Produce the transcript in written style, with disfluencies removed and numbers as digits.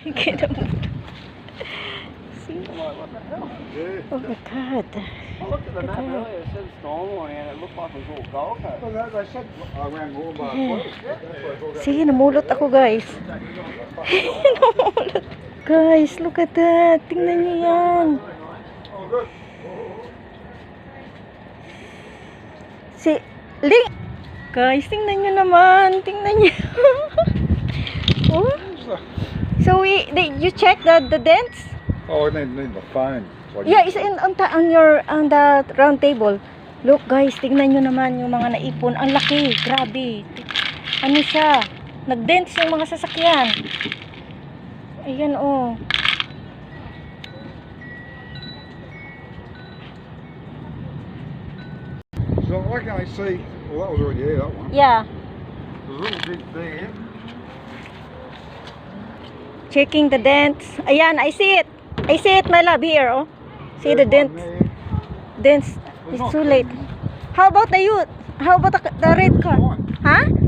Get him. See? I'm like, what the hell? Yeah. Oh my God. I looked at the map earlier, it said Stormont and it looked like it was all Gold Coast. Well, they said around Moorbar Close. That's where it's all Sige, namulot ako guys. Namulot. Guys, look at that. Tingnan niyo yan. Oh, good. Si Ling. Guys, tingnan niyo naman. Tingnan niyo. Oh. So you check the dents? Oh, I need my phone. So Yeah, it's on the round table. Look guys, tingnan nyo naman yung mga naipon. Ang laki, grabe. Ano siya? Nag-dents yung mga sasakyan. Ayan oh. So I can only see, well that was already there, that one. Yeah, There's a little bit there. checking the dents. Ayan, I see it. I see it, my love, here oh. See the There's one dents. there. Dents. It's too late. How about the youth? How about the red car? Fine. Huh?